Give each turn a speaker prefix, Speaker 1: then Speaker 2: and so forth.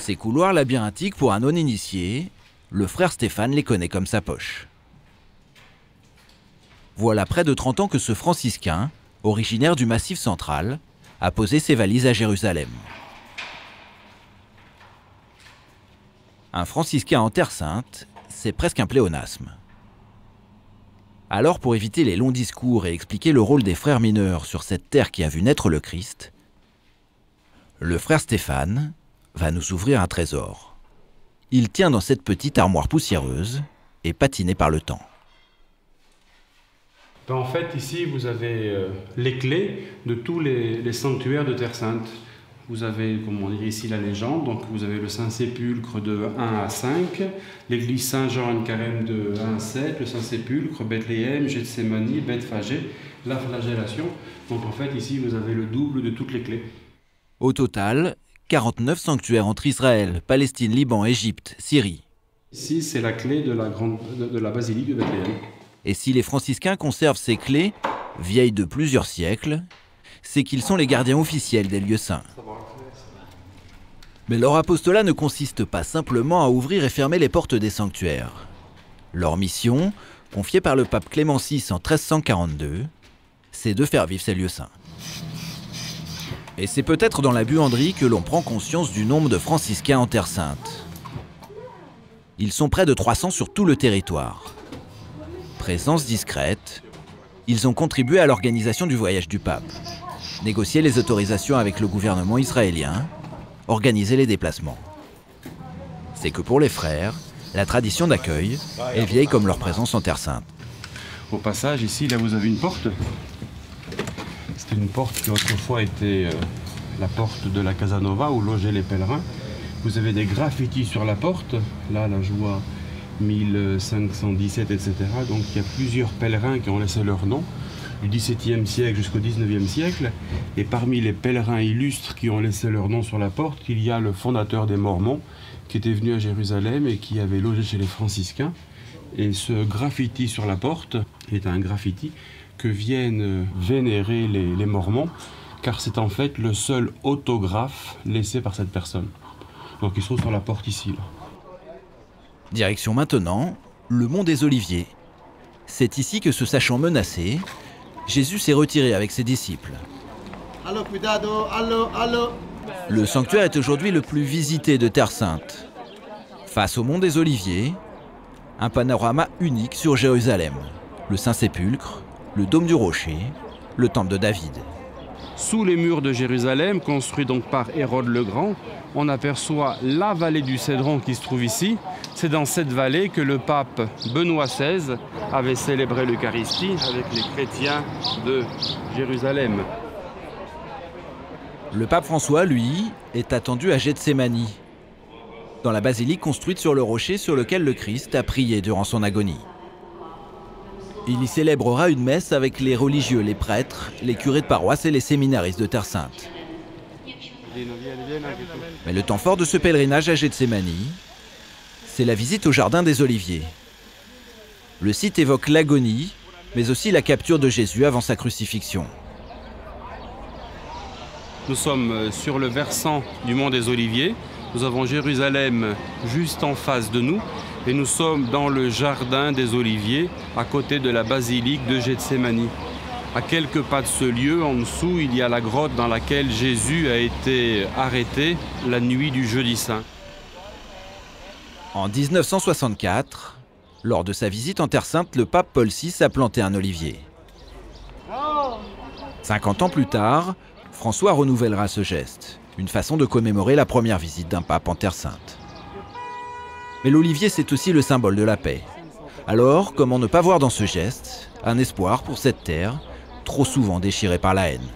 Speaker 1: Ces couloirs labyrinthiques pour un non-initié, le frère Stéphane les connaît comme sa poche. Voilà près de 30 ans que ce franciscain, originaire du Massif central, a posé ses valises à Jérusalem. Un franciscain en Terre Sainte, c'est presque un pléonasme. Alors, pour éviter les longs discours et expliquer le rôle des frères mineurs sur cette terre qui a vu naître le Christ, le frère Stéphane va nous ouvrir un trésor. Il tient dans cette petite armoire poussiéreuse et patinée par le temps.
Speaker 2: En fait, ici, vous avez les clés de tous les sanctuaires de Terre Sainte. Vous avez, comme on dit ici, la légende. Donc, vous avez le Saint-Sépulcre de 1 à 5, l'église Saint-Jean Carême de 1 à 7, le Saint-Sépulcre, Bethléem, Gethsémani, Bethphagée, la flagellation. Donc, en fait, ici, vous avez le double de toutes les clés.
Speaker 1: Au total, 49 sanctuaires entre Israël, Palestine, Liban, Égypte, Syrie.
Speaker 2: Ici, c'est la clé de la basilique de Bethléem.
Speaker 1: Et si les franciscains conservent ces clés, vieilles de plusieurs siècles, c'est qu'ils sont les gardiens officiels des lieux saints. Mais leur apostolat ne consiste pas simplement à ouvrir et fermer les portes des sanctuaires. Leur mission, confiée par le pape Clément VI en 1342, c'est de faire vivre ces lieux saints. Et c'est peut-être dans la buanderie que l'on prend conscience du nombre de franciscains en Terre Sainte. Ils sont près de 300 sur tout le territoire. Présence discrète, ils ont contribué à l'organisation du voyage du pape, négocié les autorisations avec le gouvernement israélien, organisé les déplacements. C'est que pour les frères, la tradition d'accueil est vieille comme leur présence en Terre Sainte.
Speaker 2: Au passage, ici, là, vous avez une porte. C'était une porte qui autrefois était la porte de la Casanova où logeaient les pèlerins. Vous avez des graffitis sur la porte. Là, je vois 1517, etc. Donc il y a plusieurs pèlerins qui ont laissé leur nom, du XVIIe siècle jusqu'au XIXe siècle. Et parmi les pèlerins illustres qui ont laissé leur nom sur la porte, il y a le fondateur des Mormons, qui était venu à Jérusalem et qui avait logé chez les franciscains. Et ce graffiti sur la porte est un graffiti que viennent vénérer les Mormons, car c'est en fait le seul autographe laissé par cette personne. Donc il se trouve sur la porte ici, là.
Speaker 1: Direction maintenant, le mont des Oliviers. C'est ici que, se sachant menacé, Jésus s'est retiré avec ses disciples. Le sanctuaire est aujourd'hui le plus visité de Terre Sainte. Face au mont des Oliviers, un panorama unique sur Jérusalem. Le Saint-Sépulcre, le dôme du Rocher, le temple de David.
Speaker 2: Sous les murs de Jérusalem, construits donc par Hérode le Grand, on aperçoit la vallée du Cédron qui se trouve ici. C'est dans cette vallée que le pape Benoît XVI avait célébré l'Eucharistie avec les chrétiens de Jérusalem.
Speaker 1: Le pape François, lui, est attendu à Gethsémani, dans la basilique construite sur le rocher sur lequel le Christ a prié durant son agonie. Il y célébrera une messe avec les religieux, les prêtres, les curés de paroisse et les séminaristes de Terre Sainte. Mais le temps fort de ce pèlerinage à Gethsémani, c'est la visite au jardin des Oliviers. Le site évoque l'agonie, mais aussi la capture de Jésus avant sa crucifixion.
Speaker 2: Nous sommes sur le versant du mont des Oliviers. Nous avons Jérusalem juste en face de nous. Et nous sommes dans le jardin des Oliviers, à côté de la basilique de Gethsémani. À quelques pas de ce lieu, en dessous, il y a la grotte dans laquelle Jésus a été arrêté la nuit du jeudi saint.
Speaker 1: En 1964, lors de sa visite en Terre Sainte, le pape Paul VI a planté un olivier. 50 ans plus tard, François renouvellera ce geste, une façon de commémorer la première visite d'un pape en Terre Sainte. Mais l'olivier, c'est aussi le symbole de la paix. Alors, comment ne pas voir dans ce geste un espoir pour cette terre, trop souvent déchirée par la haine ?